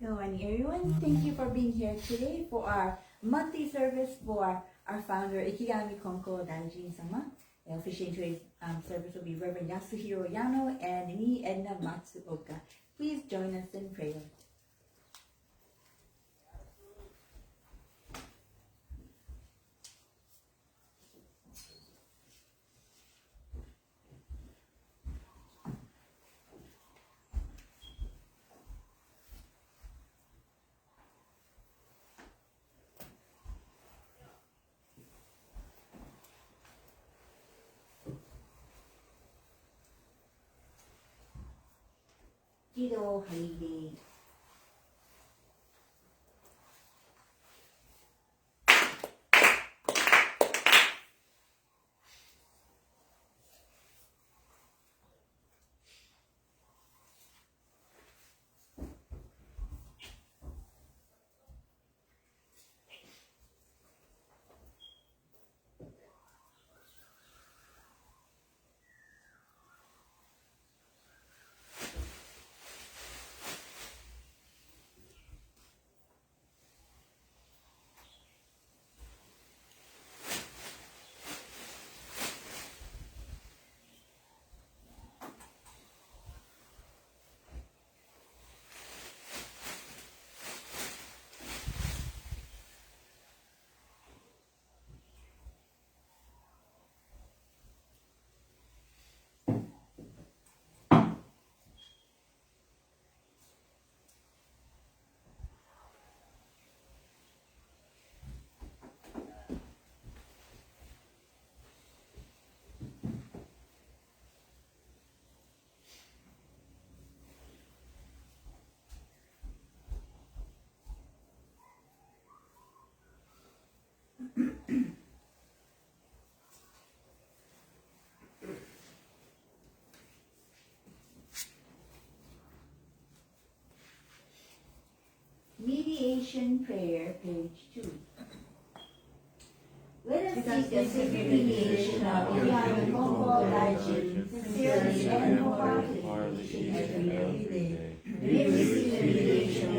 Good morning, everyone. Thank you for being here today for our monthly service for our founder, Ikigami Konko Daijin-sama. Officiating today's service will be Reverend Yasuhiro Yano and me, Edna Matsuoka. Please join us in prayer. Kido Haide. Mediation Prayer, page 2. Let us seek the sacred mediation of Wahiawa Konko Daijin, sincerely and wholeheartedly every day. We receive the mediation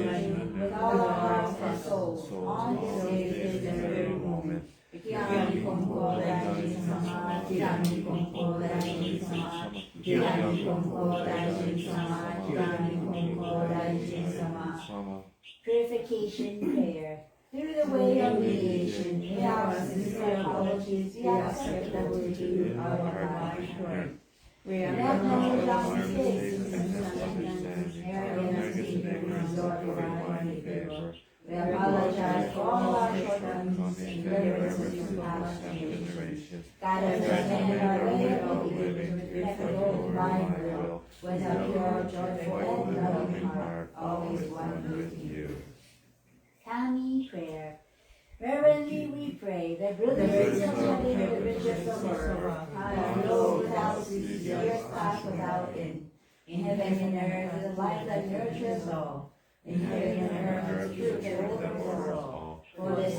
with all our hearts and souls on this day and very moment. Wahiawa Konko Daijin-sama, Wahiawa Konko Daijin-sama, Wahiawa Konko Daijin-sama, Wahiawa Konko Daijin-sama. Purification Prayer. Through the way of mediation, may our sincere apologies be acceptable to you, our divine Lord. We are not known without mistakes, misunderstandings, arrogance, ignorance, or divine favor. We apologize for all our shortcomings and irreversible past generations. Guide us to amend our way of living with respect for your divine will, with a pure, joyful, and loving heart, always one with you. Kami Prayer. Reverently we pray that brilliance of heaven and the riches of earth, high flow without cease, years pass without end. In heaven and earth is the light that nurtures all. In heaven and earth is truth that overthrows all. For this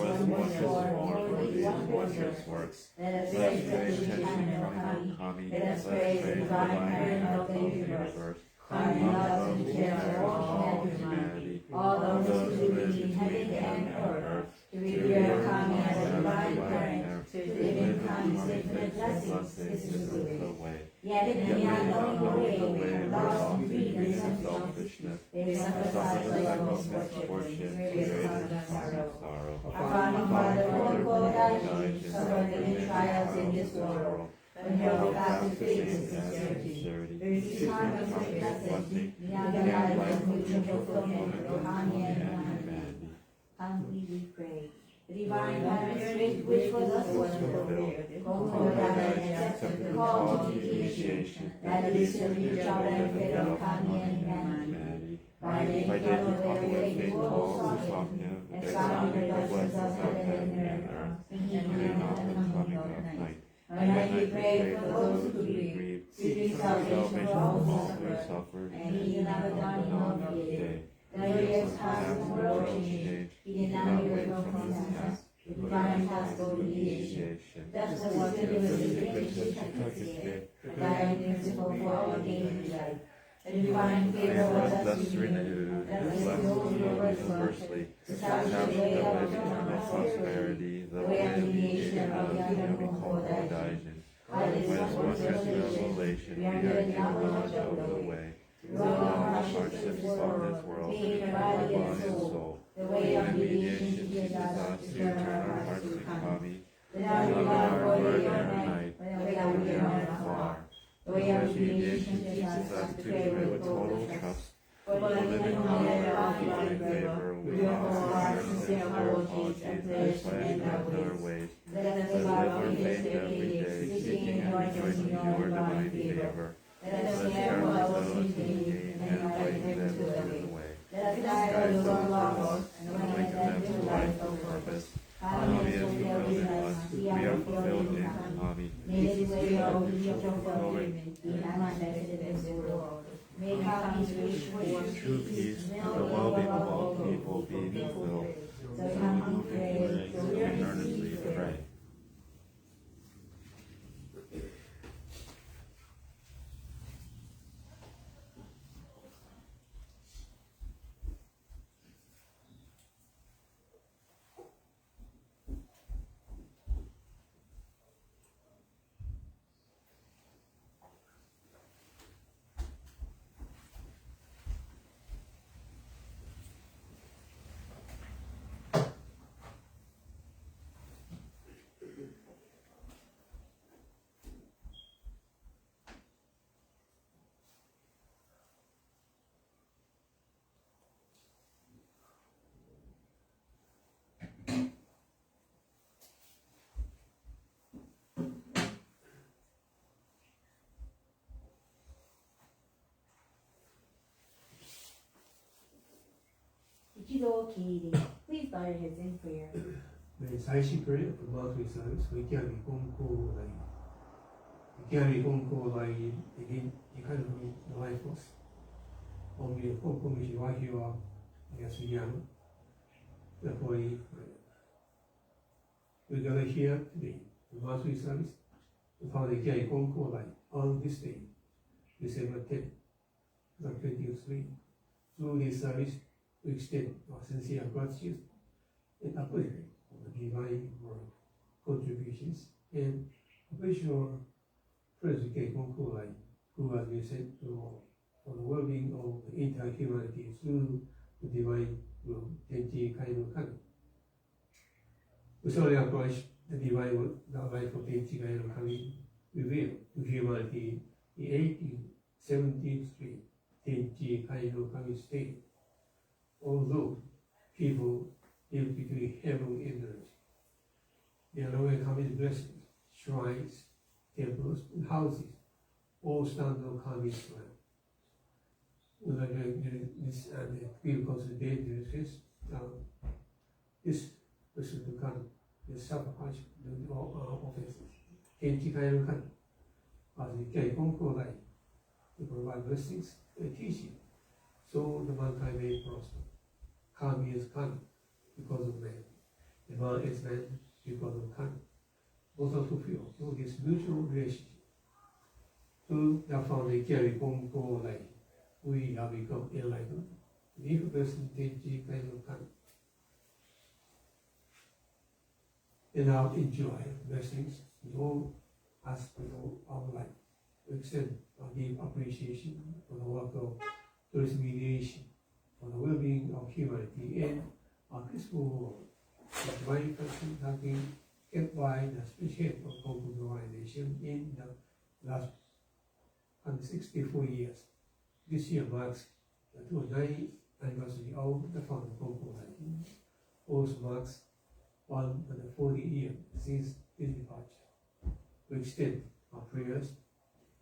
wondrous works, let us praise the divine Kami. Let us praise the divine parent of the universe. Kind love and care for all humanity, all those who live in heaven and earth, to revere Kami as a divine parent, to live in Kami's infinite blessings. This is the way. Yet in the unknown way, we have lost greed and selfishness. They emphasize like misfortune, various causes of sorrow. Our founding father, Konko Daijin, suffered many trials in this world, but held fast to faith and sincerity. There is time of such blessing, beyond life and mutual fulfillment for Kami and humanity. Humbly we pray. The divine spirit which was us fulfilled, Konko Daijin accepted the call to initiation, that is to reach our benefit of Kami and humanity. By the faith called and sounding the blessings of heaven and earth, and not the coming of night. And we pray for those who grieve, seeking salvation for all who suffer, and he did not done no day. Glorious past and world change, he did not hear from us. The divine gospel mediation, just as was given with the Spirit, the guiding principle for our daily life. The divine favor was thus renewed, thus those who universally, establish the way of economic prosperity, the way of mediation of economic coordination. With wondrous revelation, we are given knowledge of the way. Through the hardships of this world, being body and soul, the way of mediation teaches us to turn our hearts to Kami. Without our word and night, without we are far. The way of mediation teaches us to pray with total trust. For living on our divine favor, we offer our sincere apologies and pledge to mend our ways. Let us live our faith every day, seeking and rejoicing in your divine favor. Let us never well seeking you and invite them to the way. Let us guide those who love us and awaken them to life of purpose. Kami is fulfilled in us, we are fulfilled in Kami. May this way of future fulfillment be manifested in the world. May Kami's wish for true peace and the well-being of all people be fulfilled. So Kami prays, so we Earnestly pray. Please bow your heads in prayer. May Saishi pray for monthly service. We carry Konko like again. You kind of life force. Only Konko is Wahiawa, Wahiawa. Therefore, we gather here today for monthly service. We found the carry Konko like on this day, December 10th, 2023. Through this service, we extend our sincere gratitude and appreciation for the divine work, contributions, and official President Konko, who has been sent for the well-being of the entire humanity through the divine will, Tenchi Kaino Kami. We solely acknowledge the divine will, the life of Tenchi Kaino Kami revealed to humanity in 1873. Tenchi Kaino Kami stated, although people live between heaven and earth, there are no Kami's blessings, shrines, temples, and houses, all stand on Kami's land. This and the people consider this person to come, the sacrifice, the offenses. Tenchi Kaino Kami, as the Kei Konko Lai, to provide blessings and teaching, so the mankind may prosper. Kami is Kami because of man. The man is man because of Kami. Both are fulfilled through this mutual relationship. Through the founding carry Konko Lai, we have become enlightened. If a person Tenchi Kaino Kami, and now enjoy blessings in all aspects of our life. We extend our deep appreciation for the work of tourist mediation, for the well-being of humanity and our peaceful world. The divine person has been kept by the spearhead of Konko organization in the last 164 years. This year marks the 29th anniversary of the founding Konko organization. Also marks 140 years since his departure. We extend our prayers,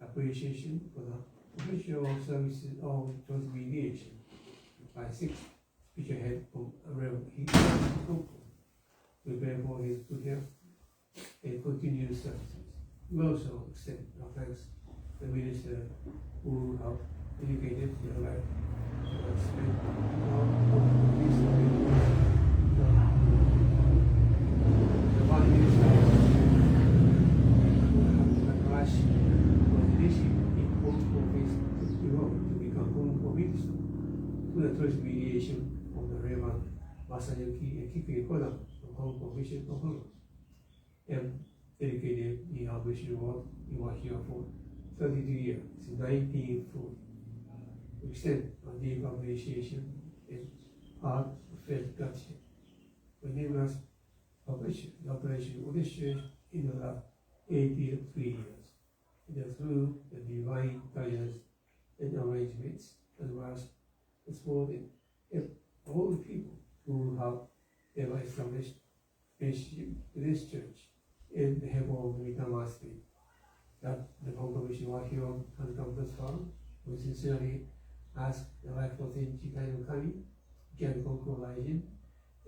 appreciation for the official services of tourist mediation by 6 spearhead from around Konko. We pray for his good health and continued services. We also extend our thanks to the minister who have dedicated their life and spent the body minister who have the clash of leadership in Konko to become Konko minister to the tourist mediation of the Reverend Masayuki and Kiki Koda from Konko Mission of Honor, and dedicated the our mission work in Wahiawa for 32 years, since 1940. We extend our deep appreciation and heartfelt gratitude. We name us Operation Odyssey in the last 83 years. It is through the divine guidance and arrangements, as well as the support and all the people who have ever established friendship with this church and the help of the Mikamaski, that the congregation Wahiawa has come this far. We sincerely ask the life of the Chikai no Kami, Ken Konko Laijin,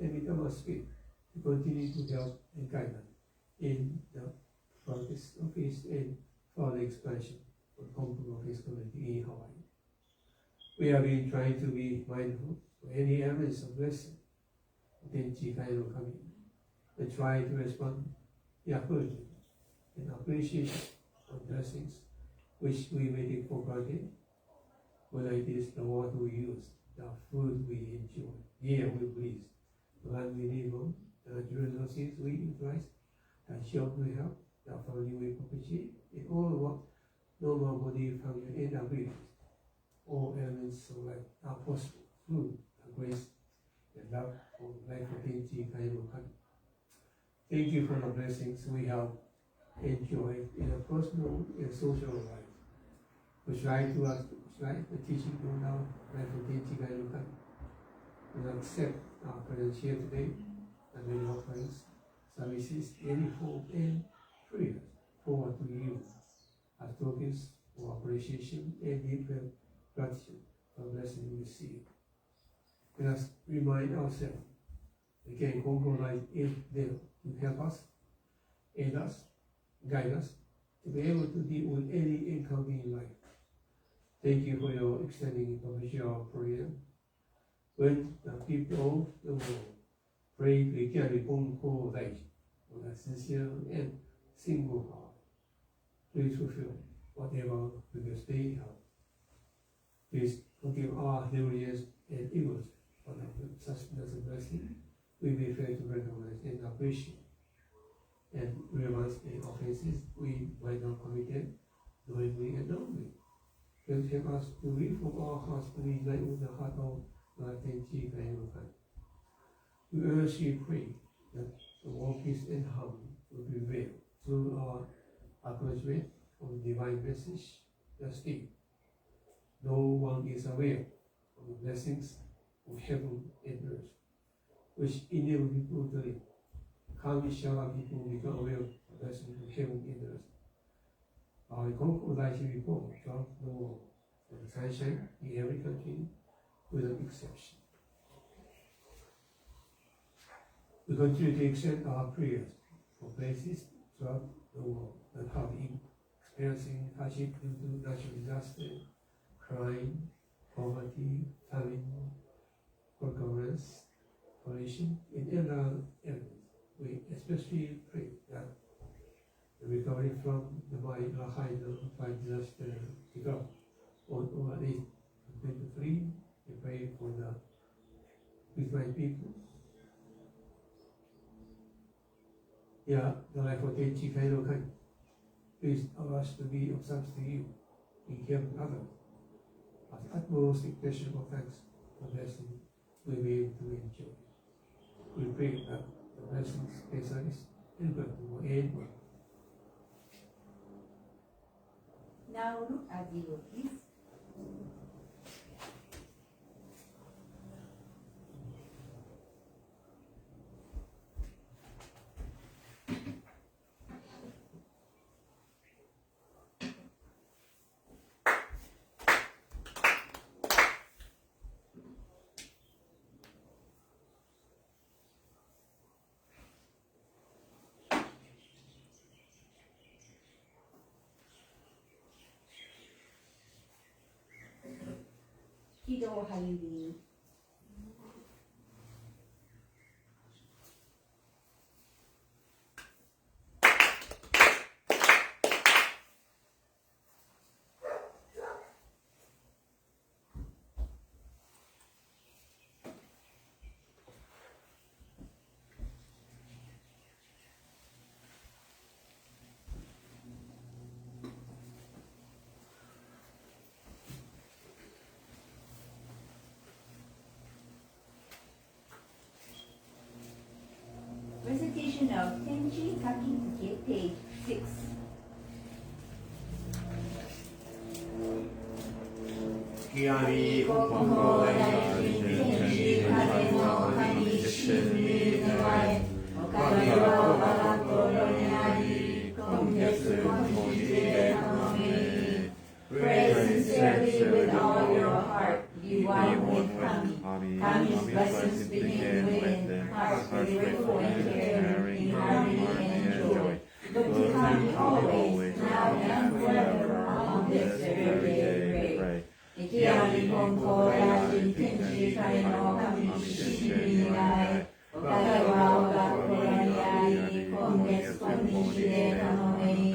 and Mikamaski to continue to help and guide us in the practice of his and further expansion of Konko of his community in Hawaii. We have been trying to be mindful of any elements of blessing within Chikai no Kami and try to respond encouragement and appreciation of blessings which we may take for granted, whether it is the water we use, the food we enjoy, the air we breathe, the land we live on, the natural resources we utilize, the job we have, the family we perpetuate, and all of what normal body function and abilities, all elements of life are possible through the grace and love of life within Chikai no Kami. Thank you for the blessings we have enjoyed in a personal and social life. We try to the teaching on our life within Chikai no Kami. And accept our presence here today and many offerings, services, any hope and prayers forward to you as tokens of appreciation and deep gratitude for the blessing we receive. Let us remind ourselves, again, Konko lies is there to help us, aid us, guide us, to be able to deal with any encounter in life. Thank you for your extending of prayer. When the people of the world pray together Konko lies with a sincere and single heart, please fulfill whatever previous they have. Please forgive our failures and evils, but such as a blessing we may fail to recognize and appreciate, and realize the offenses we might not committed knowingly and unknowingly. Please help us to reform our hearts to be like with the heart of Latin Chikai no Kami. We earnestly pray that the world peace and harmony will prevail through our acknowledgement of the divine message that states, no one is aware of the blessings of heaven and earth, which enable people to live. Kami shall our people become aware of the blessings of heaven and earth. Our Konko lies report throughout the world, for the sunshine in every country without exception. We continue to extend our prayers for places throughout the world that have been experiencing hardship due to natural disaster, crime, poverty, famine, concurrence, pollution, and other elements. We especially pray that the recovery from the Wahiawa fire disaster to go on over 2023. We pray for the Christian people. Yeah, the life of the Chikai no Kami. Please allow us to be of service to you in helping others. As utmost expression of thanks for the blessing we will be able to enjoy. We pray that the blessings, blessings, and good will end well. Nauru Adigo, please. Kido Hayuri. of Tenchi Kakitsuki, page 6. 極み国国語大語大臣臣天使風の神主に願えおかげは我が心にあり今月の日で頼み Pray sincerely with all your heart be one with Kami Kami's blessings begin within hearts be grateful and caring in harmony and joy Look to Kami always now and forever on this very day pray きあり根高大臣天使界の神主に願えおかげは我が心にあり今月今日で頼み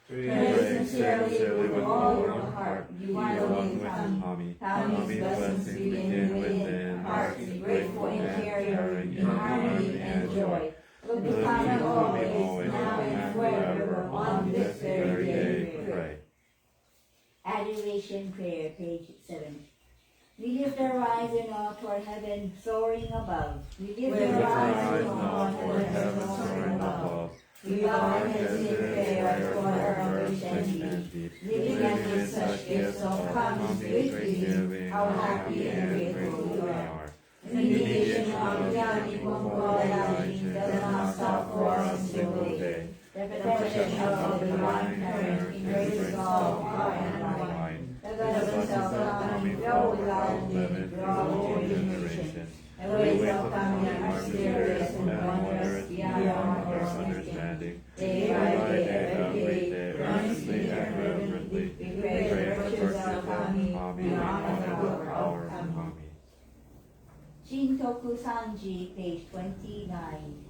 Pray sincerely with all your heart be one with Kami Kami's blessings begin within hearts be grateful and caring in harmony and joy Look to Kami always now and forever on this very day pray Adoration Prayer, page 7. We lift our eyes in awe toward heaven, soaring above. We lift our eyes in awe toward heaven, soaring above. We bow our heads in prayer toward our understanding. Living amid such gifts of Kami's great giving, how happy and grateful we are. The mediation of Yami Konko Daijin does not stop for a single day. The protection of the divine parent embraces all far and wide. The blessings of Kami flow without limit through all generations. The ways of Kami are mysterious and wondrous beyond our understanding. Day by day, every day, earnestly and reverently, we pray the virtues of Kami beyond the power of Kami. Shintoku Sanji, page 29.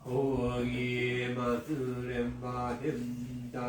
仰ぎ祭れば天高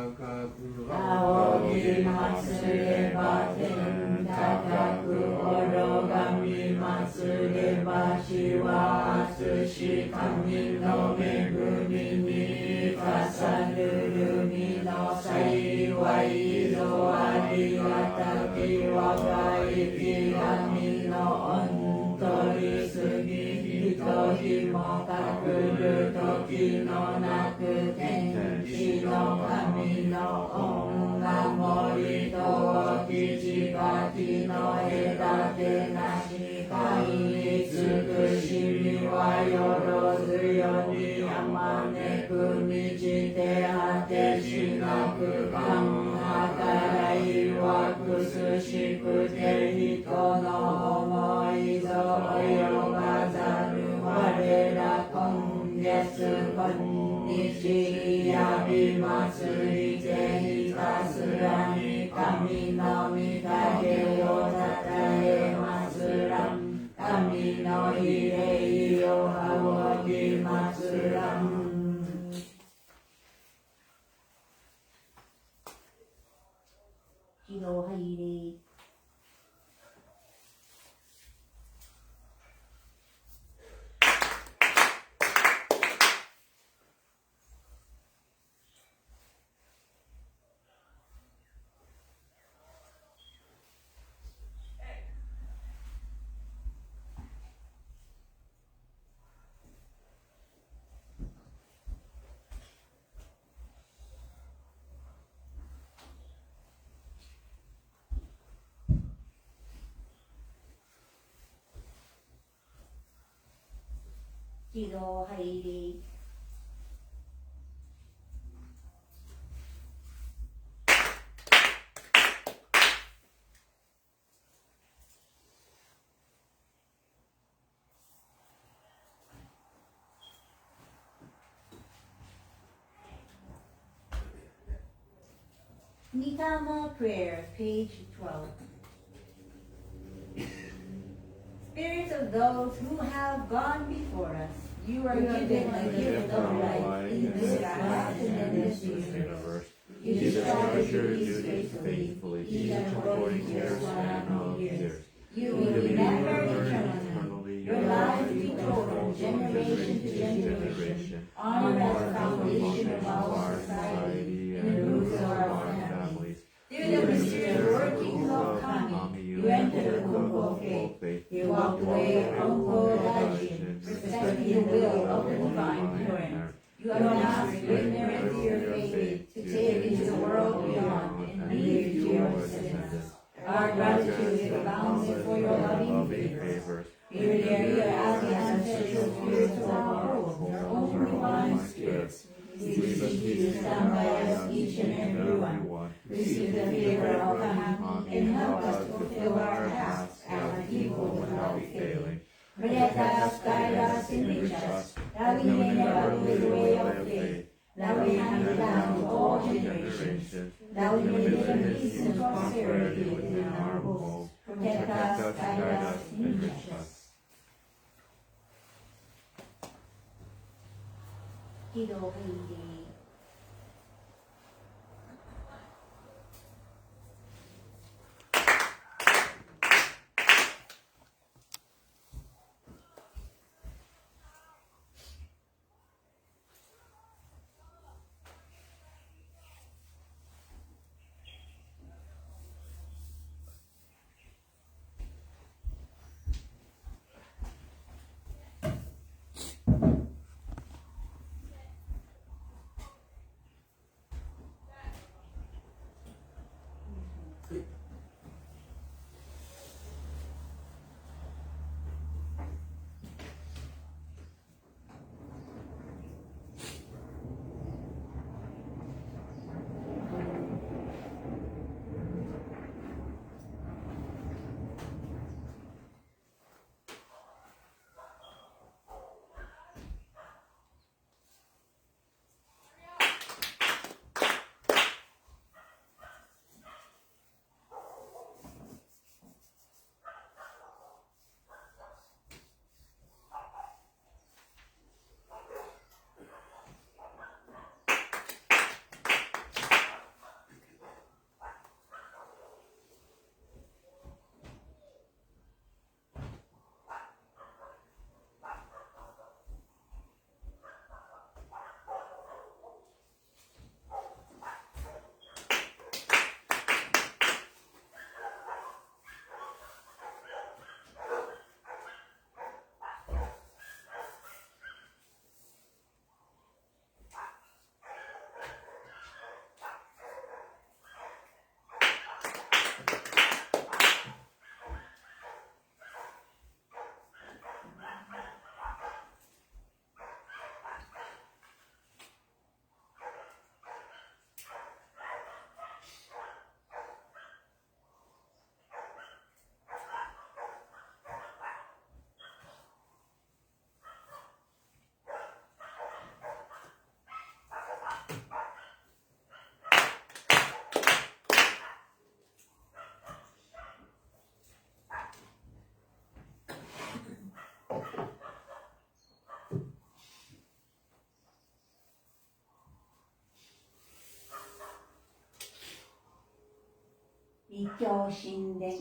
く仰ぎ祭れば天高く愚がみ祭ればしは厚し神の恵みに重ぬるみの幸いぞありがたき我が生き神の御取りすぎ人ひもかくる時のなく天使の神の恩が森と木地か木の枝手なし神に尽くしみはよろずよにあまねく満ちて果てしなく感計らいはくすしくて人の思いぞ及ばざる我ら今月今日やび祭りてひたすらに神の御影をたたえますらん神の慰霊を仰ぎますらん喜怒拝礼喜怒拝礼Nikama Prayer, page 12. Spirits of those who have gone before us, you are given a gift of life in this vast and endless universe. You treasure duties faithfully, each according to your span of years. You will remember eternally. Your life to be told from generation to generation. Honor as the foundation of our society and the roots of our families. Through the mysterious workings of Kami, you entered the Konko faith. You walked away Konko Daijin, divine parent. You have not given them to your faith to take into the world beyond and leave to your descendants. Our gratitude is boundless for your loving favors. Here as the ancestral spirits of our home, your own divine spirits, we beseech you to stand by us, each and every one. Receive the favor of Kami and help us to fulfill our tasks as people without failing. Protect us, guide us, and reach us, that we may never lose the way of faith, that we hand it down to all generations, that we may live in peace and prosperity within our homes. Protect us, guide us, and reach us. 祈祷会議 立教神殿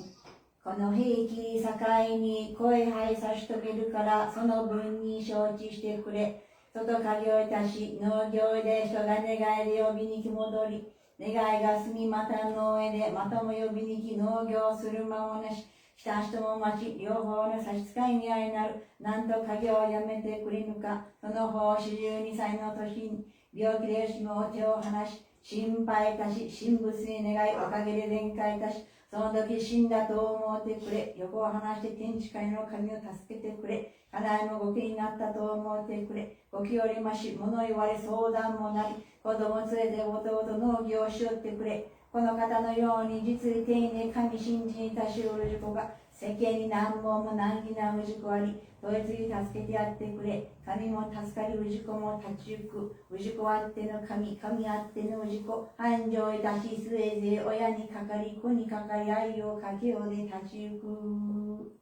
この兵器境に声配差し遂げるからその分に承知してくれ外家業いたし農業で人が願いで呼びに来戻り願いが過ぎまたの上でまたも呼びに来農業する間もなしした人も待ち両方の差し支えにあいなるなんと家業をやめてくれぬかその方42歳の年に病気でよしも手を離し心配いたし神仏に願いおかげで全開いたしその時死んだと思ってくれ横を離して天地界の神を助けてくれ家内もご気になったと思ってくれご気よりまし物言われ相談もなり子供連れて弟農業をしよってくれこの方のように実に丁寧神信心いたしおる事故が世間に何本も難儀な氏子ありどいつに助けてやってくれ神も助かり氏子も立ち行く氏子あっての神神あっての氏子繁盛いたしすえぜ親にかかり子にかかり愛をかけようで立ち行く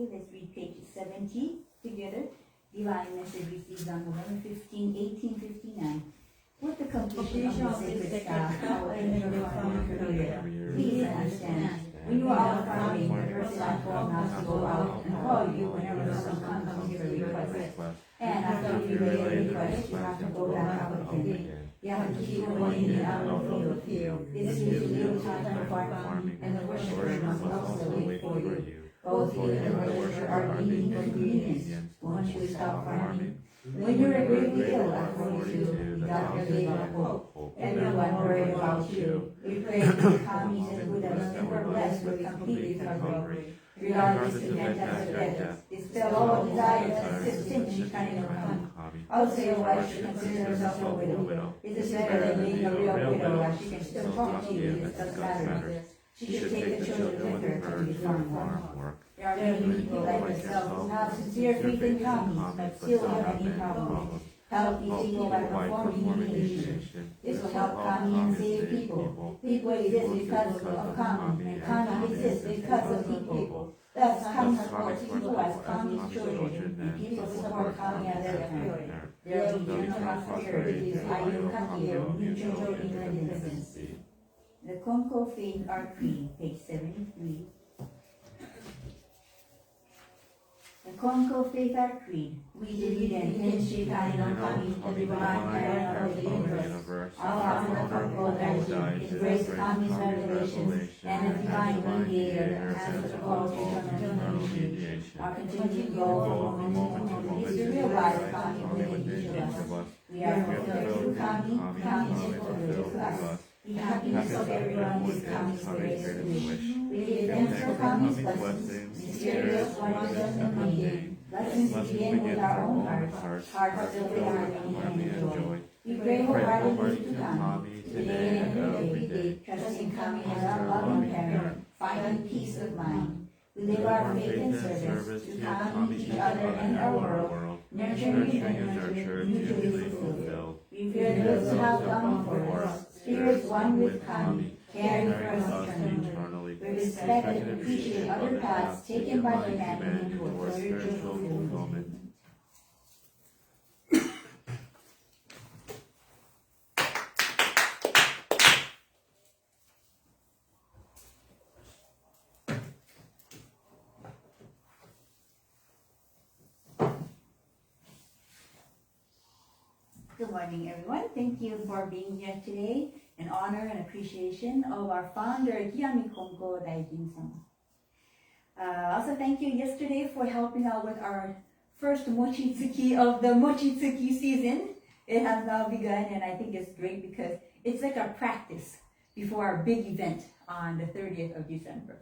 Okay, let's read page 70 together. Divine message received on November 15, 1859. With the completion of the sacred staff, our individual farming career, please understand, when you are out farming, the person at home has to go out and call you whenever someone comes with a request. And after you relay a request, you have to go back out again. You have to keep going in and out of the field. This is little time for farming, and the worshiper must also wait for you. Both you and the worshiper are being inconvenienced once you stop farming. When you are gravely ill at 42, the doctor gave up hope. Everyone worried about you. We pray that the commies and Buddhas who are blessed with complete recovery. Regardless of fantastic death, dispel all desires and sin shining upon. Also, your wife should consider herself a widow. It is better than being a real widow, as she can still talk to you. It doesn't matter. She should take the children with her to the farm work. There are many people like yourself who have sincere faith in commies, but still have many problems. Help these people by performing meditation. This will help kami and save people. People exist because of kami, and kami exists because of people. Thus, kami supports people as kami's children, and people support kami as their parent. There will be eternal prosperity, ayukaki, mutual independence. The Konko Faith Art Creed, page 73. The Konko Faith Art Creed. We believe in Kenshi Kaino Kami, the divine parent of the universe. Our Father Konko Daiji embraced Kami's revelation and the divine mediator as the call to eternal mediation. Our continued goal from moment to moment is to realize Kami within each of us. We are fulfilled through Kami, Kami is fulfilled through us. The happiness of everyone is Kami's greatest wish. We give thanks for Kami's blessings, mysterious, wonders, and mundane. Blessings begin with our own hearts, hearts filled with harmony and joy. We pray wholeheartedly to Kami, today and every day, trusting Kami as our loving parent, finding peace of mind. We live our faith and service to Kami, each other, and our world, nurturing and nurturing, mutually fulfilled. We fear those who have gone before us, spirits one with Kami, caring for us eternally. We respect and appreciate other paths taken by humanity towards spiritual fulfillment. Good morning, everyone. Thank you for being here today in honor and appreciation of our founder, Kiyami Konko Daijin-san. Also, thank you yesterday for helping out with our first Mochitsuki of the Mochitsuki season. It has now begun, and I think it's great because it's like a practice before our big event on the 30th of December.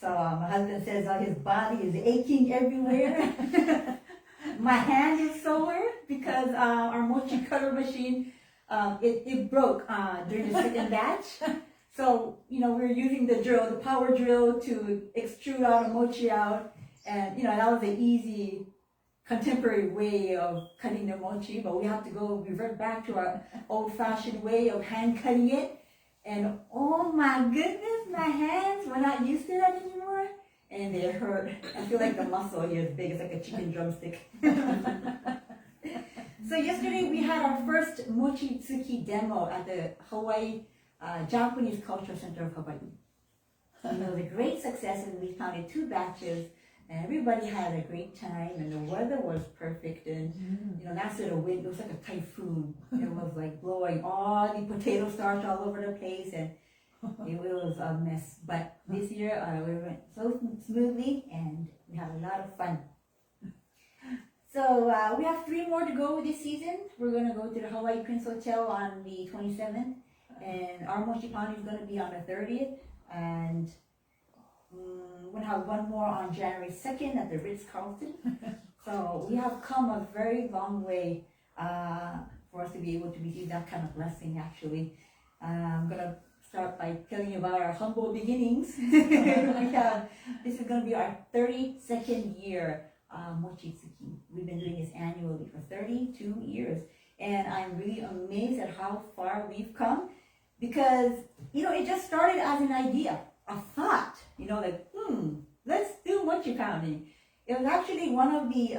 So my husband says his body is aching everywhere. My hand is sore because our mochi cutter machine, it broke during the second batch. So, we're using the drill, the power drill, to extrude out a mochi out. And, that was an easy contemporary way of cutting the mochi, but we have to revert back to our old-fashioned way of hand cutting it. And oh my goodness, my hands were not used to that anymore. And they hurt. I feel like the muscle here is big. It's like a chicken drumstick. So yesterday we had our first Mochitsuki demo at the Hawaii Japanese Cultural Center of Hawaii. It was a great success, and we counted 2 batches, and everybody had a great time, and the weather was perfect, and after the wind, it was like a typhoon. It was like blowing all the potato starch all over the place, and it was a mess. But this year we went so smoothly, and we had a lot of fun. So we have 3 more to go this season. We're going to go to the Hawaii Prince Hotel on the 27th, and our Mochi Pound is going to be on the 30th, and we're going to have 1 more on January 2nd at the Ritz-Carlton. So we have come a very long way for us to be able to receive that kind of blessing, actually. I'm going to start by telling you about our humble beginnings. This is going to be our 32nd year Mochitsuki. We've been doing this annually for 32 years. And I'm really amazed at how far we've come because, it just started as an idea, a thought, let's do mochi pounding. It was actually one of the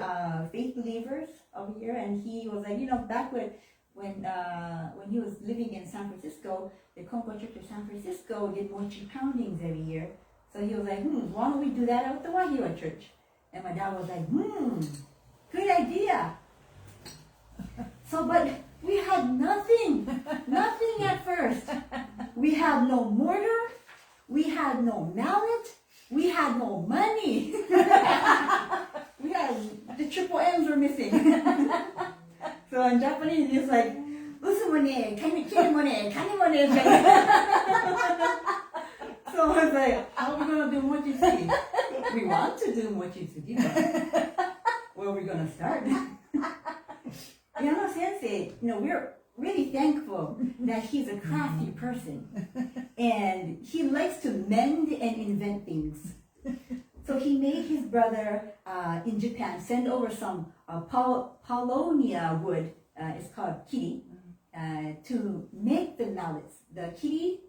faith believers over here, and he was like, back when he was living in San Francisco, the Konko Church of San Francisco did mochi poundings every year. So he was like, why don't we do that at the Wahiawa Church? And my dad was like, good idea. So, but we had nothing at first. We had no mortar, we had no mallet, we had no money. We had, the triple M's were missing. So in Japanese, it's like, usumone, kanimone, kanimone. So I was like, how are we going to do mochitsuki? We want to do mochitsuki, but where are we going to start? Edna Sensei, we're really thankful that he's a crafty person. And he likes to mend and invent things. So he made his brother in Japan send over some paulownia wood, it's called kiri, to make the mallets. The kiri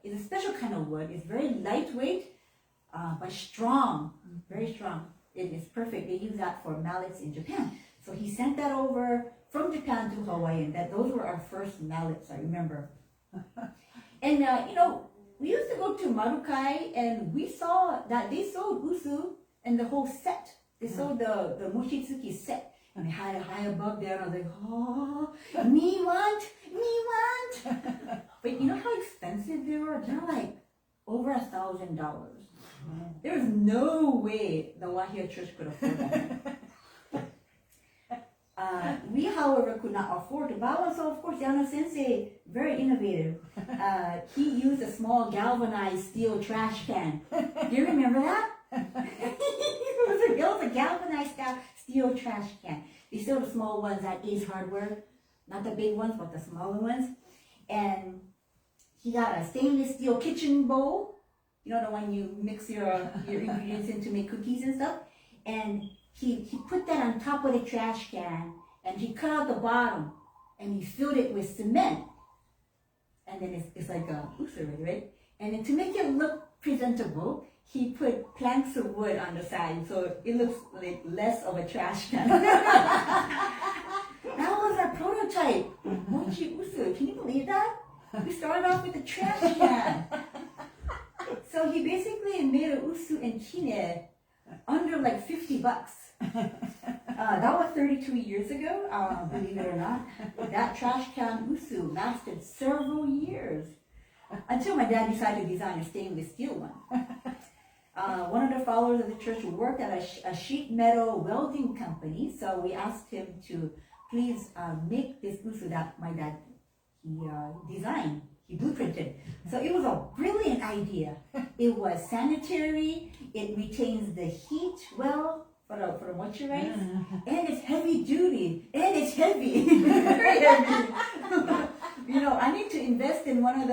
is a special kind of wood. It's very lightweight, but strong, very strong. It is perfect. They use that for mallets in Japan. So he sent that over from Japan to Hawaii, and those were our first mallets, I remember. And we used to go to Marukai, and we saw that they sold usu and the whole set. They sold the Mochitsuki set, and they had it high above there, and I was like, oh, me want. But you know how expensive they were? They're like over $1,000. There was no way the Wahiawa Church could afford that. We, however, could not afford to buy one, so of course, Edna Sensei, very innovative. He used a small galvanized steel trash can. Do you remember that? It was a galvanized steel trash can. They sold the small ones at Ace Hardware, not the big ones, but the smaller ones. And he got a stainless steel kitchen bowl, the one you mix your ingredients in to make cookies and stuff. And he put that on top of the trash can, and he cut out the bottom, and he filled it with cement. And then it's like a usu, right? And then to make it look presentable, he put planks of wood on the side, so it looks like less of a trash can. That was our prototype, mochi usu. Can you believe that? We started off with a trash can. So he basically made a usu and kine under like $50. That was 32 years ago, believe it or not. That trash can usu lasted several years until my dad decided to design a stainless steel one. One of the followers of the church worked at a sheet metal welding company, so we asked him to please make this usu that my dad designed. He blueprinted. So it was a brilliant idea. It was sanitary, it retains the heat well for the mochi rice, and it's heavy duty, and it's heavy. Very heavy. I need to invest in one of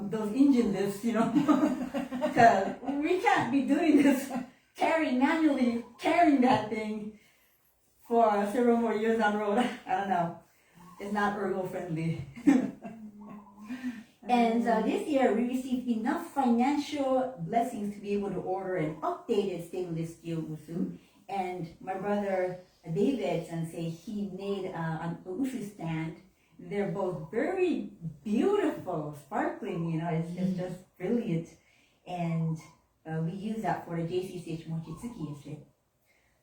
those engine lifts, because we can't be doing this, manually carrying that thing for several more years on the road. I don't know. It's not ergo friendly. And this year we received enough financial blessings to be able to order an updated stainless steel usu. And my brother David Sensei, he made an usu stand. They're both very beautiful, sparkling, it's just brilliant. And we use that for the JCCH Mochitsuki instead.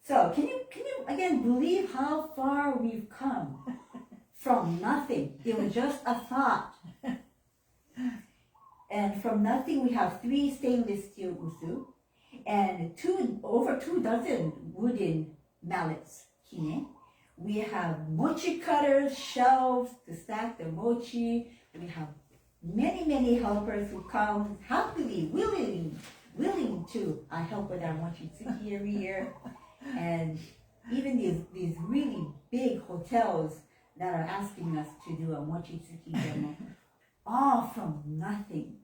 So can you again believe how far we've come from nothing? It was just a thought. And from nothing, we have 3 stainless steel usu and over 2 dozen wooden mallets, kine. We have mochi cutters, shelves to stack the mochi. We have many helpers who come happily, willing to help with our mochitsuki every year. And even these really big hotels that are asking us to do a mochitsuki demo. All from nothing.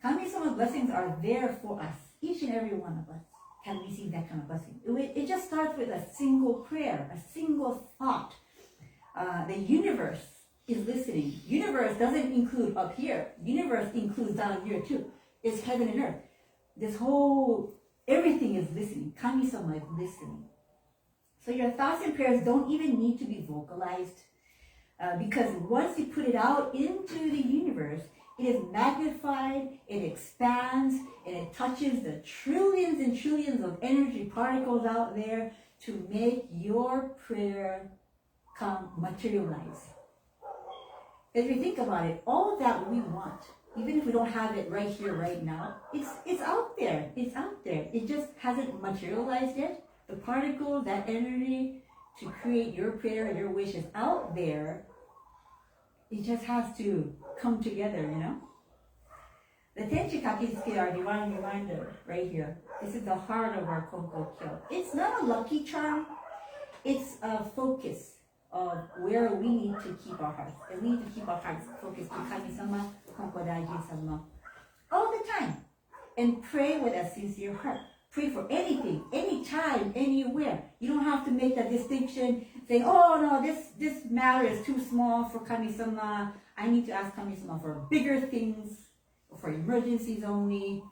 Kami-sama blessings are there for us. Each and every one of us can receive that kind of blessing. It just starts with a single prayer, a single thought. The universe is listening. Universe doesn't include up here. Universe includes down here too. It's heaven and earth. This whole everything is listening. Kami-sama is listening. So your thoughts and prayers don't even need to be vocalized, because once you put it out into the universe, it is magnified, it expands, and it touches the trillions and trillions of energy particles out there to make your prayer come materialize. If you think about it, all that we want, even if we don't have it right here, right now, it's out there. It's out there. It just hasn't materialized yet. The particle, that energy to create your prayer, your wish is out there. It just has to come together, you know? The Tenchi Kakitsuki, our divine reminder, right here. This is the heart of our Konko Kyo. It's not a lucky charm. It's a focus of where we need to keep our hearts. And we need to keep our hearts focused to Kami-sama, Konko Daiji-sama, all the time. And pray with a sincere heart. Pray for anything, anytime, anywhere. You don't have to make that distinction, saying, oh no, this matter is too small for Kami-sama. I need to ask Kami-sama for bigger things, for emergencies only.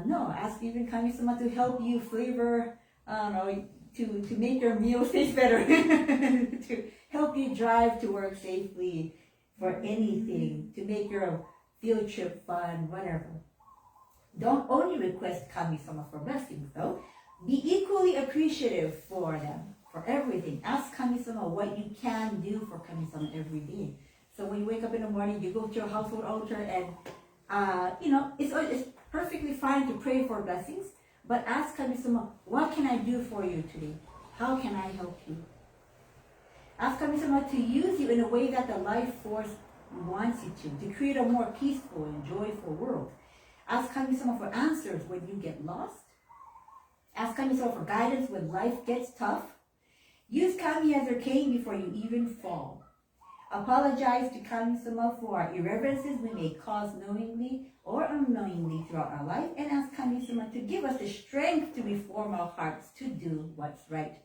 No, ask even Kami-sama to help you flavor, to make your meals taste better, to help you drive to work safely, for anything, to make your field trip fun, whatever. Don't only request Kami-sama for blessings, though. Be equally appreciative for them, for everything. Ask Kami-sama what you can do for Kami-sama every day. So when you wake up in the morning, you go to your household altar, and it's perfectly fine to pray for blessings, but ask Kami-sama, what can I do for you today? How can I help you? Ask Kami-sama to use you in a way that the life force wants you to create a more peaceful and joyful world. Ask Kami-sama for answers when you get lost. Ask Kami-sama for guidance when life gets tough. Use Kami as your cane before you even fall. Apologize to Kami-sama for our irreverences we may cause knowingly or unknowingly throughout our life, and ask Kami-sama to give us the strength to reform our hearts to do what's right.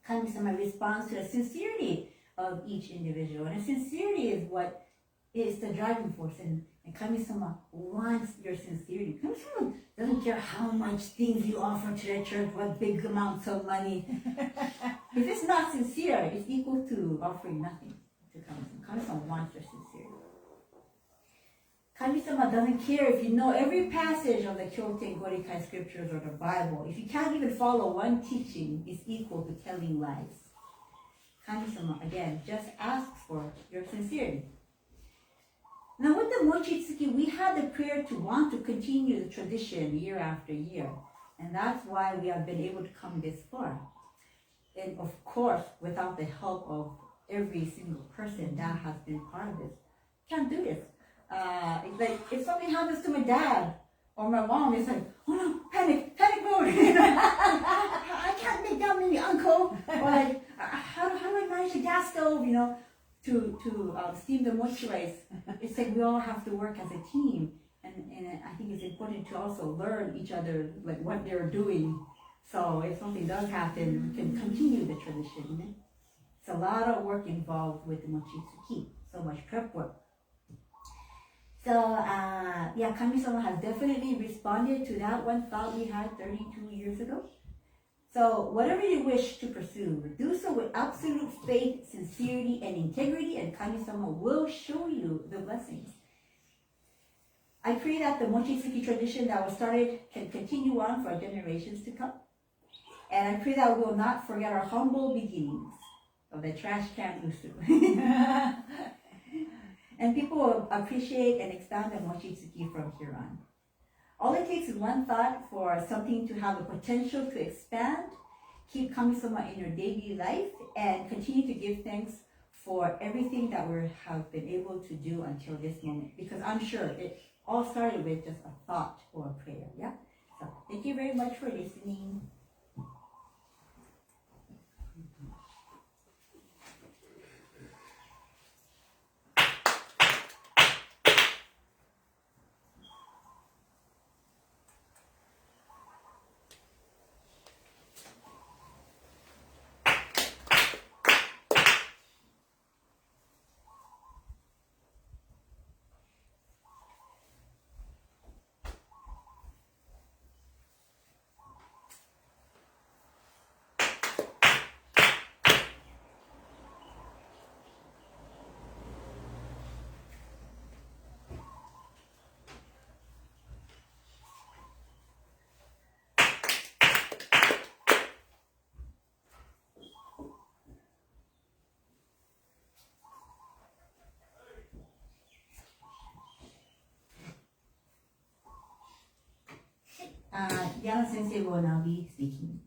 Kami-sama responds to the sincerity of each individual, and sincerity is what is the driving force, and Kami-sama wants your sincerity. Kami-sama doesn't care how much things you offer to the church, what big amounts of money. If it's not sincere, it's equal to offering nothing to Kami-sama. Kami-sama wants your sincerity. Kami-sama doesn't care if you know every passage of the Kyoten Gorikai scriptures or the Bible. If you can't even follow one teaching, it's equal to telling lies. Kami-sama, again, just asks for your sincerity. Now with the Mochitsuki, we had the prayer to want to continue the tradition year after year. And that's why we have been able to come this far. And of course, without the help of every single person that has been part of this, can't do this. It's like, if something happens to my dad or my mom, it's like, oh no, panic mode. I can't make that many, uncle. Or like, how do I manage the gas stove, to steam the mochi rice? It's like we all have to work as a team, and I think it's important to also learn each other, like what they're doing. So if something does happen, we can continue the tradition. It's a lot of work involved with the Mochitsuki, so much prep work. So Kami-sama has definitely responded to that one thought we had 32 years ago. So whatever you wish to pursue, do so with absolute faith, sincerity, and integrity, and Kami-sama will show you the blessings. I pray that the Mochitsuki tradition that was started can continue on for generations to come. And I pray that we will not forget our humble beginnings of the trash can usu. And people will appreciate and expand the Mochitsuki from here on. All it takes is one thought for something to have the potential to expand. Keep Kami-sama in your daily life and continue to give thanks for everything that we have been able to do until this moment. Because I'm sure it all started with just a thought or a prayer. Yeah. So thank you very much for listening. Edna Sensei will now be speaking.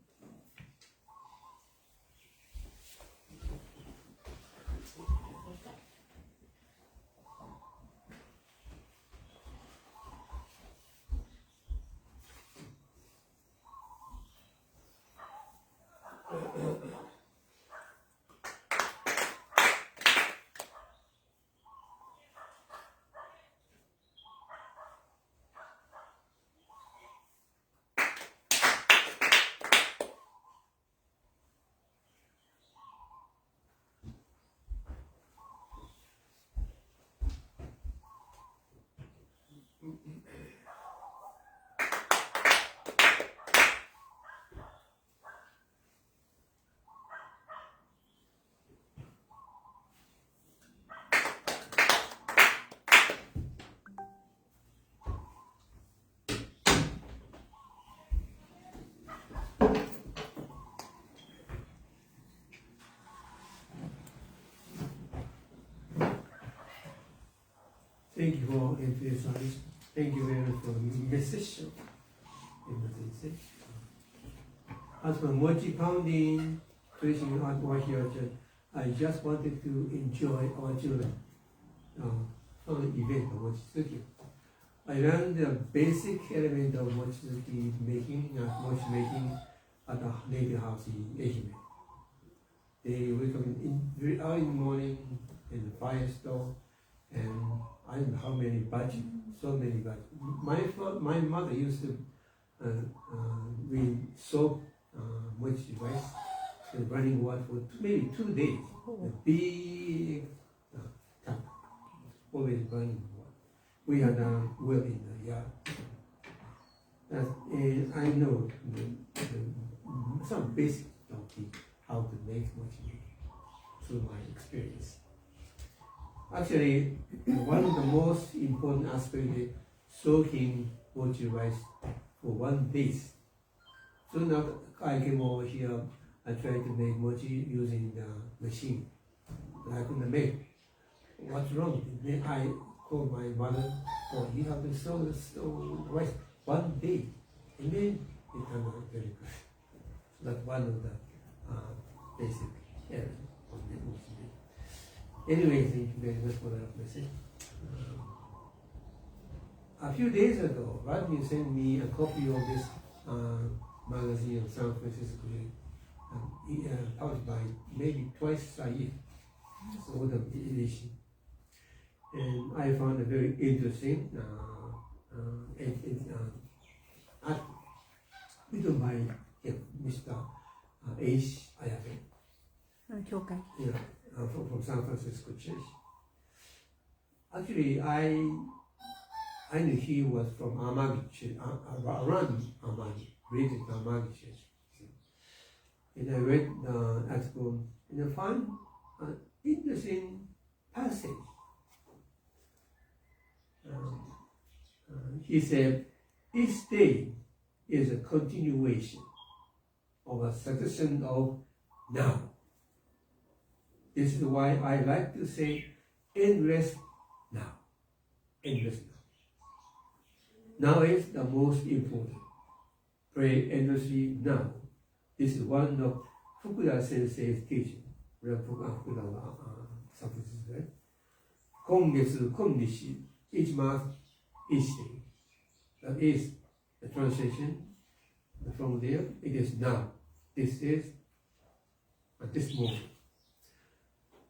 Thank you for emphasizing. Thank you very much for the message of Edna Sensei. As for mochi pounding, tradition at Wahiawa Church, I just wanted to enjoy our children fun event of Mochitsuki. I learned the basic element of Mochitsuki making, mochi making at a native house in Ehime. They wake up very early in the morning in the fire stove, and I don't know how many budget, so many budget. My mother used to we soak mochi rice in running water for maybe 2 days. A big tub, always running water. We had a well in the yard. I know some basic technique how to make mochi through my experience. Actually, one of the most important aspects is soaking mochi rice for 1 day. So now I came over here, I tried to make mochi using the machine, but I couldn't make. What's wrong? Then I called my mother, oh, you have to soak the rice 1 day, and then it turned out very good. That's one of the basic errors of the mochi. Anyway, thank you very much for that message. A few days ago, Rodney sent me a copy of this magazine of San Francisco, published by maybe twice a year. It's an older edition. And I found it very interesting. Written by Mr. H. Ayabe. 教会 Yeah. From San Francisco Church. Actually, I knew he was from Amagi Church, around Amagi, raised in Amagi Church. And I read the article and I found an interesting passage. He said, each day is a continuation of a succession of now. This is why I like to say endless now. Endless now. Now is the most important. Pray endlessly now. This is one of Fukuda Sensei's teaching. Fukuda substance, right? 今月、今日, each month, each day. That is the translation. From there, it is now. This is at this moment.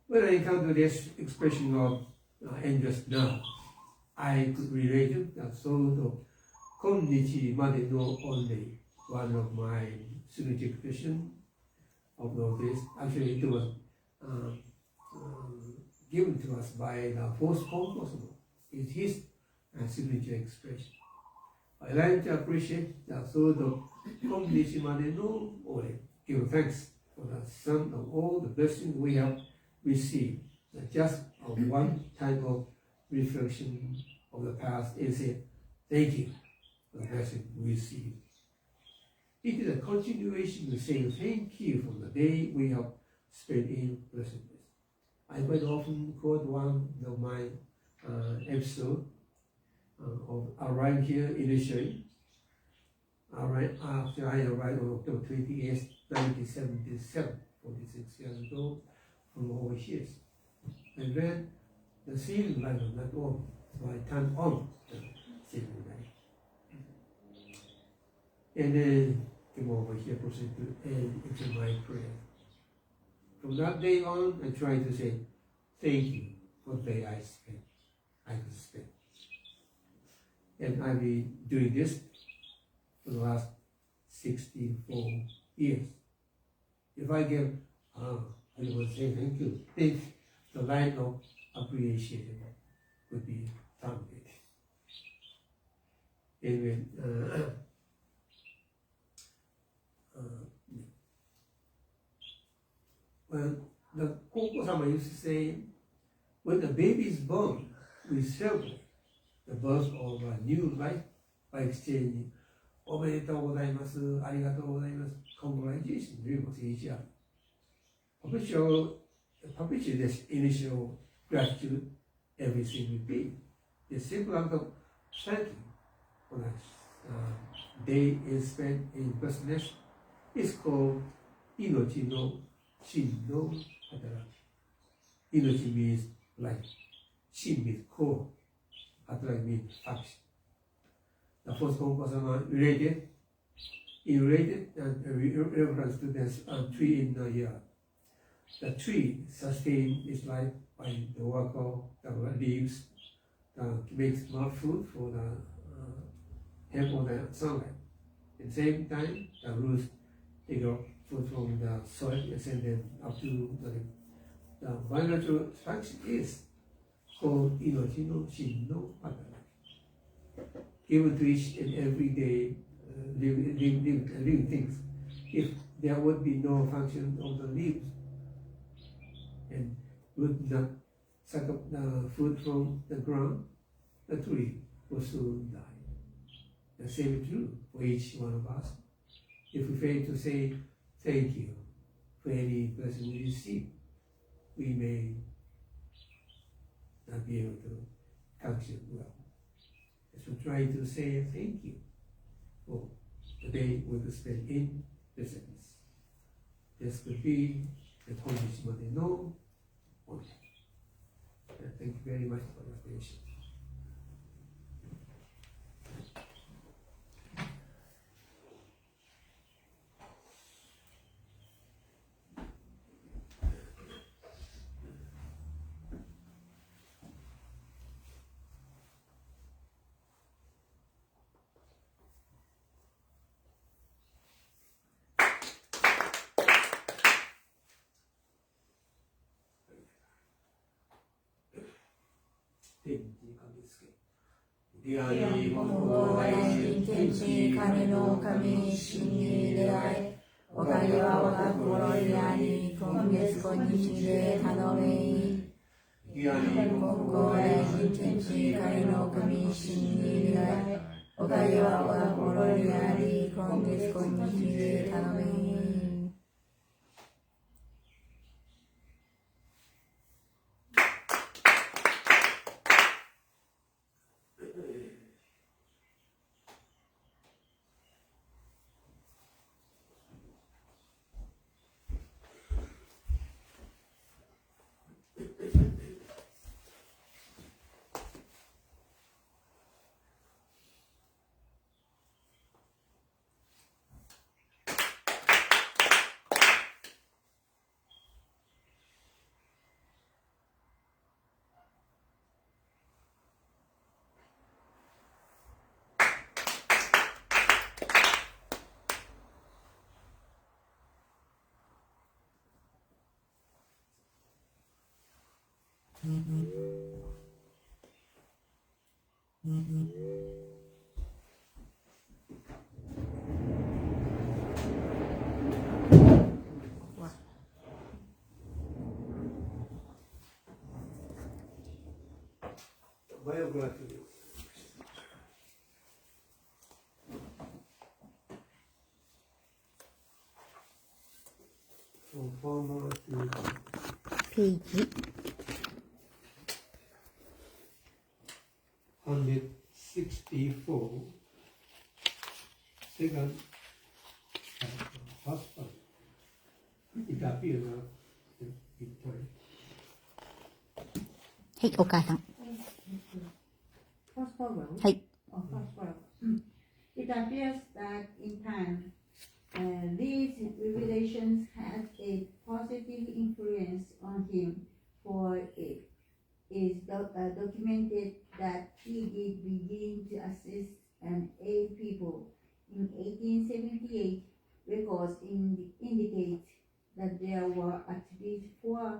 When I encounter this expression of endless now, I could relate it to sort of 今日までの only, one of my signature expression of all this. Actually, it was given to us by the fourth Konko. It's his signature expression. I like to appreciate the sort of 今日までの only. Give thanks for the sum of all the blessings we have received. Just one type of reflection of the past is say, thank you for the blessing we received. It is a continuation of saying thank you for the day we have spent in blessedness. I quite often quote one of my episodes of arriving here initially. Arriving after I arrived on October 28, 1977, 46 years ago, from overseas. And then the ceiling light was not on, so I turned on the ceiling light. And then came over here, proceeded to into my prayer. From that day on, I tried to say, thank you for the day I could spend. And I've been doing this for the last 64 years. If I give, I would say thank you. If the line of appreciation would be terminated. Anyway, well, the Konko-sama used to say, when the baby is born, we celebrate the birth of a new life by exchanging おめでとうございます、ありがとうございます、congratulations, ということで一応publish this initial gratitude every single day. The simple act of thanking for a day is spent in blessedness is called Inochi no Shin no Hataraki. Inochi means life. Shin means core. Hataraki means action. The first Konko-sama related reference to this tree in the year. The tree sustains its life by the work of the leaves, makes more food for the help of the sunlight. At the same time, the roots take up food from the soil and send them up to the biological function is called Inochi no Shin no Hataraki. Given to each and every day living things. If there would be no function of the leaves and would not suck up the food from the ground, the tree will soon die. The same is true for each one of us. If we fail to say thank you for any blessing we receive, we may not be able to function well. So try to say thank you for the day we will spend in blessedness. This could be the Konnichiwa no Mochi. Thank you very much for your attention. Konko大神天地神の神神に出会え、おかげは我が心にあり、今月今日で頼めい。Konko大神天地神の神神に出会え、おかげは我が心にあり、今月今日で頼めい。Biography. From former to ページ164, second husband. It appears in time. はい、お母さん。First paragraph. はい。 Oh, first paragraph. It appears that in time, these revelations had a positive influence on him, for it is documented that he did begin to assist and aid people. In 1878, records indicate that there were at least 4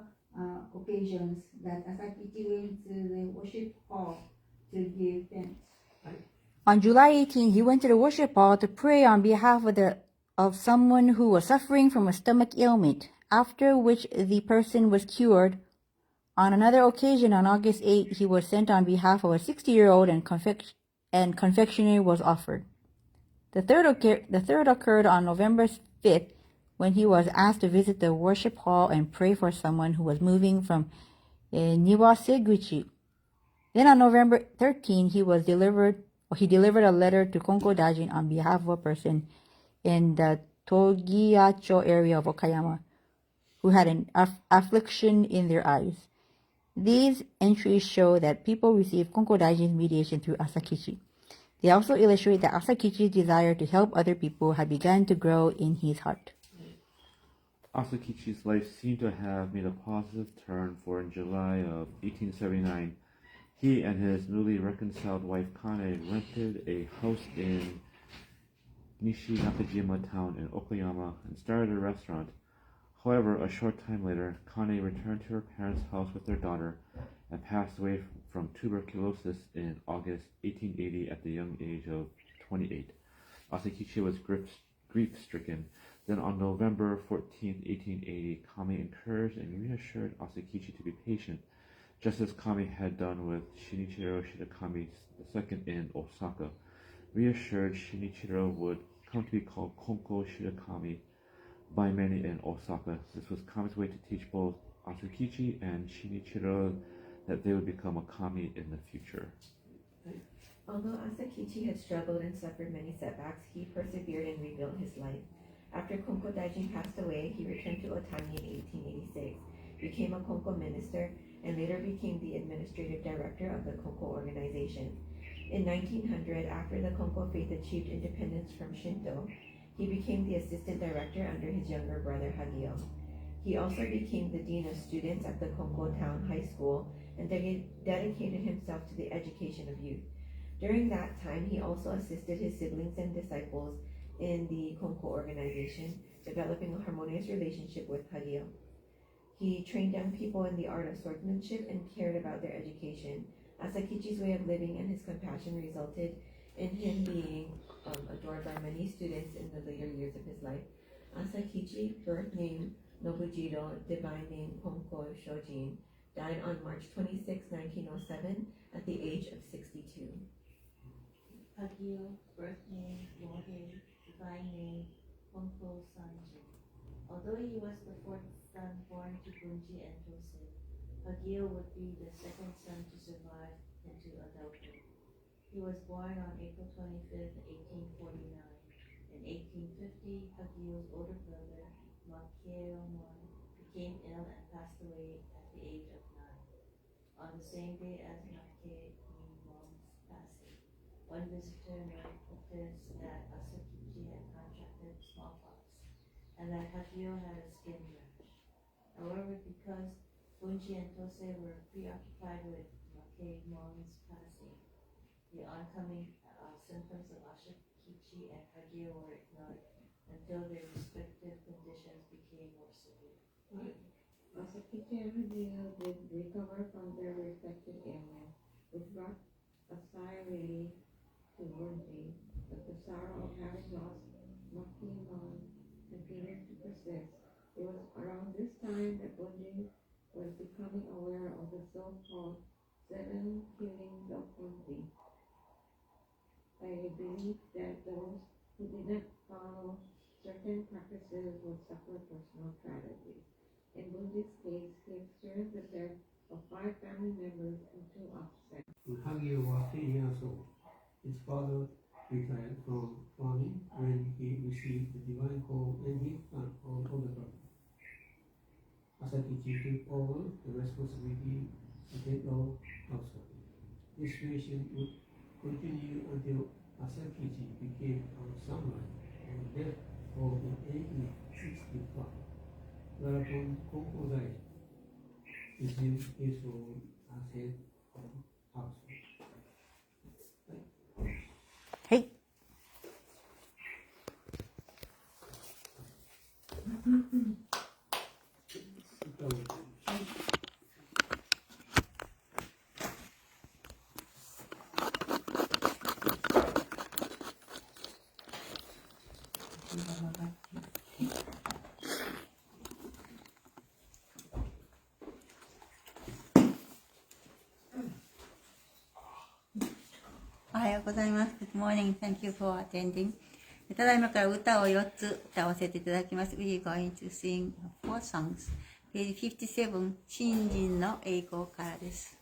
occasions that Asakichi went to the worship hall to give thanks. On July 18, he went to the worship hall to pray on behalf of someone who was suffering from a stomach ailment, after which the person was cured. On another occasion, on August 8, he was sent on behalf of a 60-year-old and confectionery was offered. The third occurred on November 5th, when he was asked to visit the worship hall and pray for someone who was moving from Niwaseguchi. Then on November 13, he delivered a letter to Konko Dajin on behalf of a person in the Togiacho area of Okayama who had an affliction in their eyes. These entries show that people received Konko Dajin's mediation through Asakichi. They also illustrate that Asakichi's desire to help other people had begun to grow in his heart. Asakichi's life seemed to have made a positive turn, for in July of 1879, he and his newly reconciled wife Kane rented a house in Nishi Nakajima town in Okayama and started a restaurant. However, a short time later, Kane returned to her parents' house with their daughter and passed away from tuberculosis in August 1880 at the young age of 28. Asakichi was grief-stricken. Then on November 14, 1880, Kame encouraged and reassured Asakichi to be patient, just as Kame had done with Shinichiro Shirakami II in Osaka. Reassured, Shinichiro would come to be called Konko Shirakami by many in Osaka. This was Kame's way to teach both Asakichi and Shinichiro that they would become a kami in the future. Although Asakichi had struggled and suffered many setbacks, he persevered and rebuilt his life. After Konko Daijin passed away, he returned to Otani in 1886, became a Konko minister, and later became the administrative director of the Konko organization. In 1900, after the Konko faith achieved independence from Shinto, he became the assistant director under his younger brother Hagio. He also became the dean of students at the Konko Town High School and dedicated himself to the education of youth. During that time, he also assisted his siblings and disciples in the Konko organization, developing a harmonious relationship with Hagio. He trained young people in the art of swordsmanship and cared about their education. Asakichi's way of living and his compassion resulted in him being adored by many students in the later years of his life. Asakichi, birth name Nobujiro, divine name Konko Shojin, died on March 26, 1907, at the age of 62. Hagio, birth name Mochi, divine name Konko Sanji. Although he was the fourth son born to Bunji and Tose, Hagio would be the second son to survive into adulthood. He was born on April 25, 1849. In 1850, Hagio's older brother, Makiemon, became ill and passed away at the age of 9. On the same day as Makemon's passing, one visitor noticed that Asakichi had contracted smallpox and that Hagio had a skin rash. However, because Bunji and Tose were preoccupied with Makemon's passing, the oncoming symptoms of Asakichi and Hagio were ignored until their respective conditions became more severe. Asakichi and Hagio did recover from their respective ailments, which brought a sigh of relief to Bunji, but the sorrow of having lost Makimon continued to persist. It was around this time that Bunji was becoming aware of the so-called 7 killings of Bunji. I believe that those who did not follow certain practices would suffer personal tragedies. In Bunji's case, he experienced the death of 5 family members and 2 offspring. Hagio was 10 years old. His father retired from farming when he received the divine call and he found all of the problem. Asakichi took over the responsibility to take all household. This situation would continue until Asakichi became a samurai and left home in 1865. Whereupon Konko died, resumed his role as head of household. はい。おはようございます。Good morning. Thank you for attending. ただいまから歌を4つ歌わせていただきます。We are going to sing 4 songs. Page 57、新人の英語からです。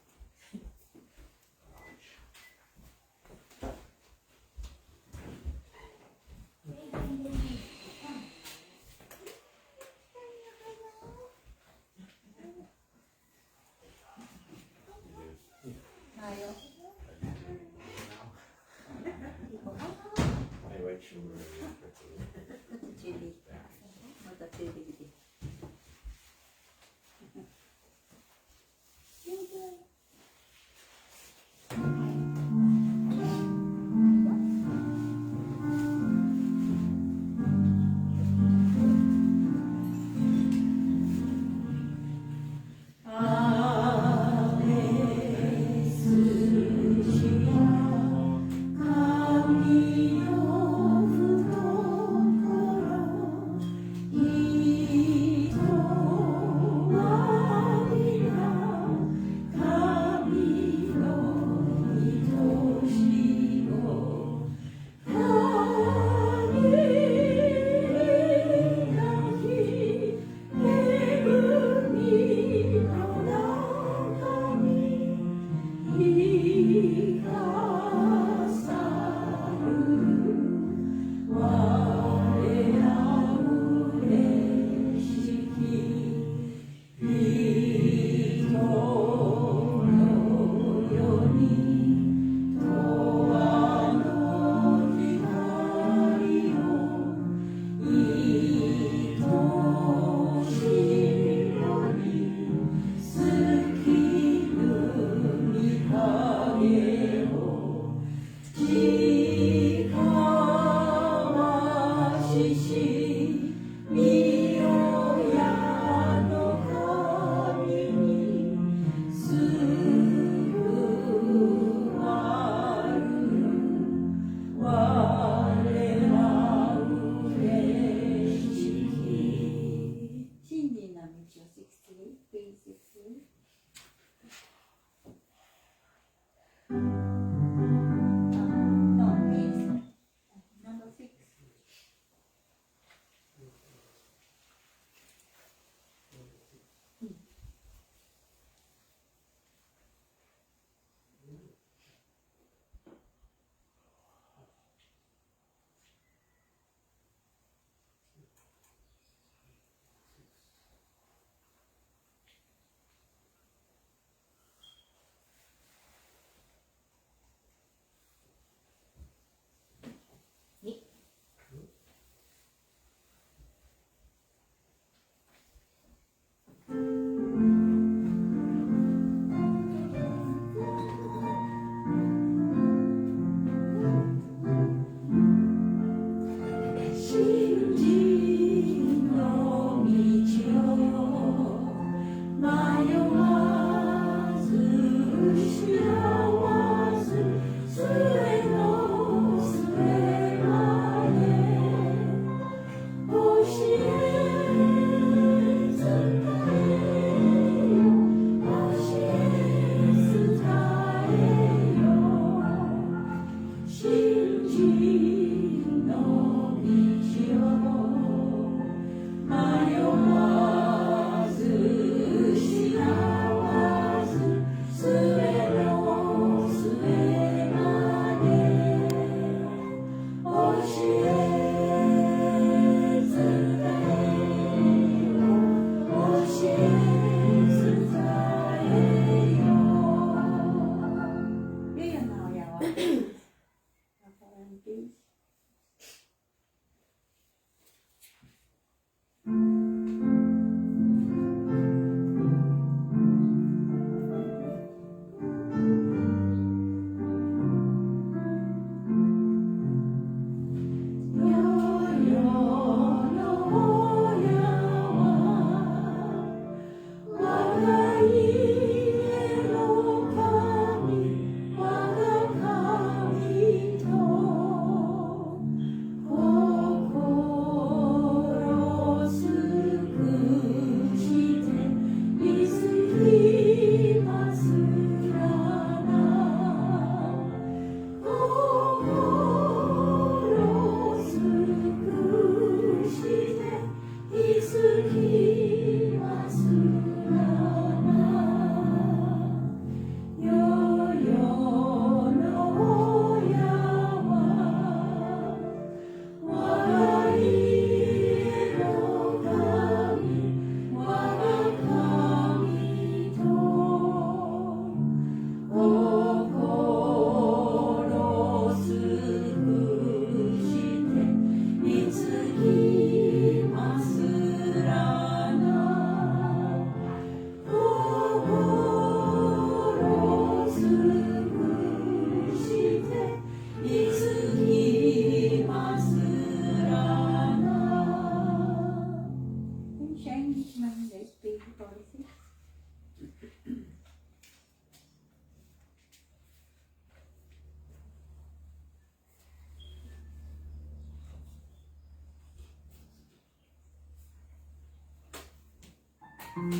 With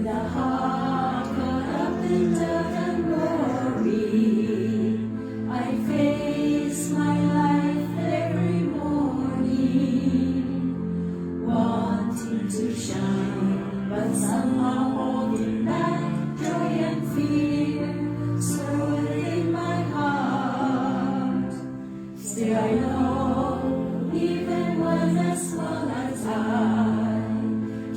a heart caught up in dirt and glory, I face my life every morning, wanting to shine, but somehow holding back joy and fear, so within my heart. Still I know, even one as small as I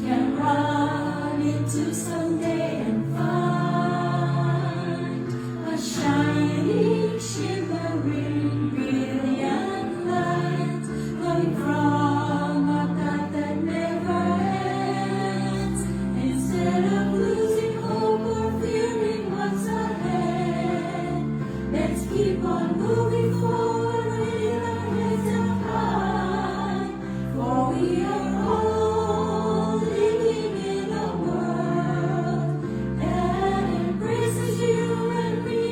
can run into someday and find a shining, shimmering, brilliant light glowing from a path that never ends. Instead of losing hope or fearing what's ahead, let's keep on moving forward with our heads up high, for we are all living in a world that embraces you and me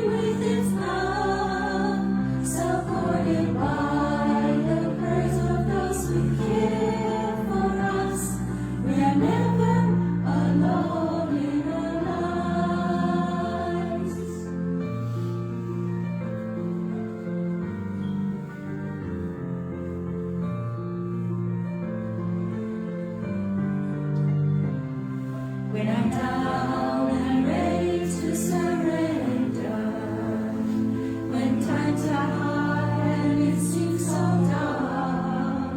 with its love, supported by the prayers of those who care for us. We are never alone in our lives. When I'm down and ready to surrender, when times are hard and it seems so dark,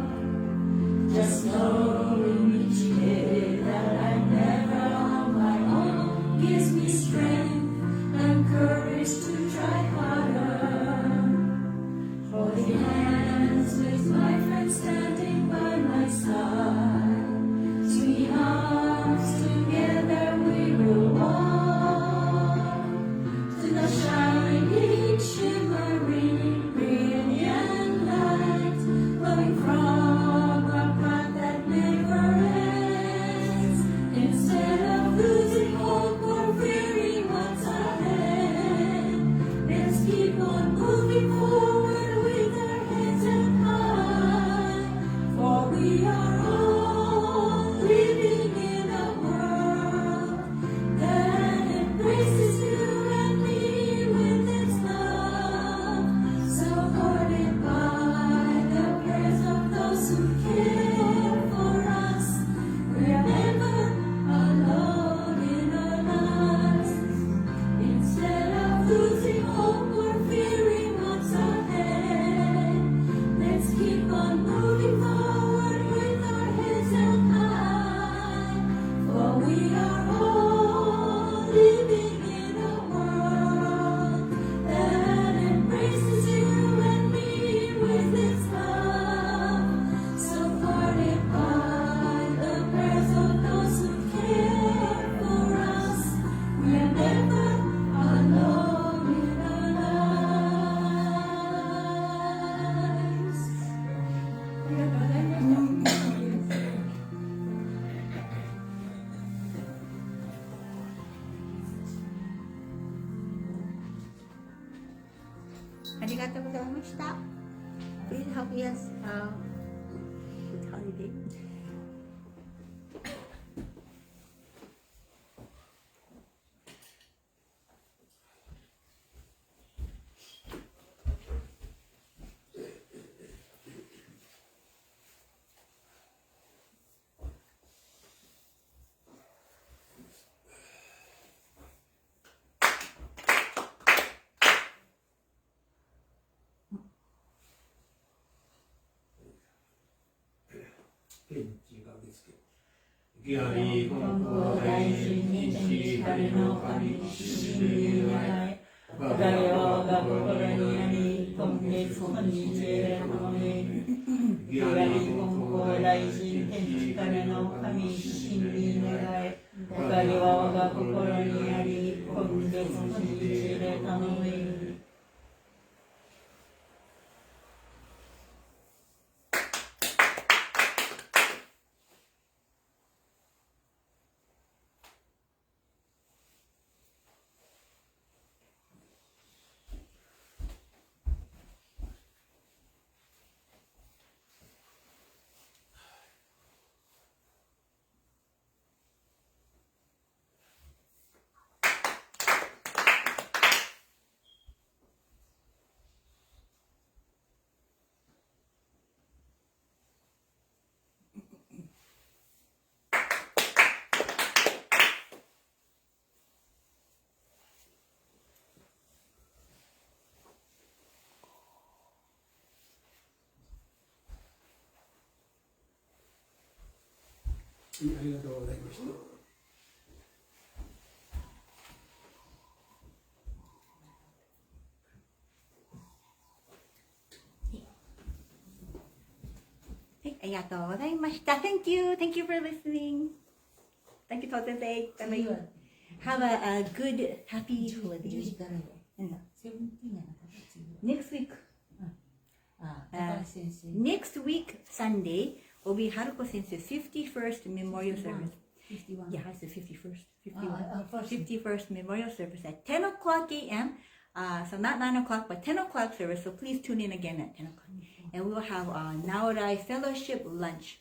just knowing each day that I'm never on my own gives me strength and courage to try harder. Holding hands with my friends standing by my side, sweet arms together we will walk to the shining, shimmering, brilliant light glowing from a path that never ends. Instead of losing hope or fearing what's ahead, let's keep on moving forward with our heads held high, for we are all living in a world that embraces you and me with its love, supported by the prayers of those who care for us. We are never alone in our lives. Instead of losing hope or fearing what's ahead, let's keep on moving forward with our heads held high, for we are all living in a world that embraces you and me with its love, supported by the prayers of those who care for us. We are never alone in our lives. ありがとうございました。ありがとうございました。Please help us with holiday. Konko Daishin Nichi Hari no Kami Shimi Nai Wahiawa Church Konko Daishin Nichi Hari no Kami Shimi Nai Wahiawaが心にあり今月の日で頼みありがとうございました。はい、ありがとうございました。Thank you. Thank you for listening. Thank you, と先生。次は Have a good, happy 10 holiday. 時からよ。うんセブンティーンやなかった次は。 Next week. 高橋先生。 Next week, Sunday, will be Haruko Sensei's 51st memorial service. 51. Yeah, I said 51st. 51. First. 51st memorial service at 10 o'clock a.m. So not 9 o'clock, but 10 o'clock service. So please tune in again at 10 o'clock. And we will have a Naorai Fellowship lunch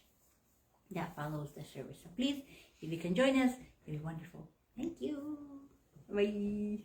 that follows the service. So please, if you can join us, it'll be wonderful. Thank you. Bye.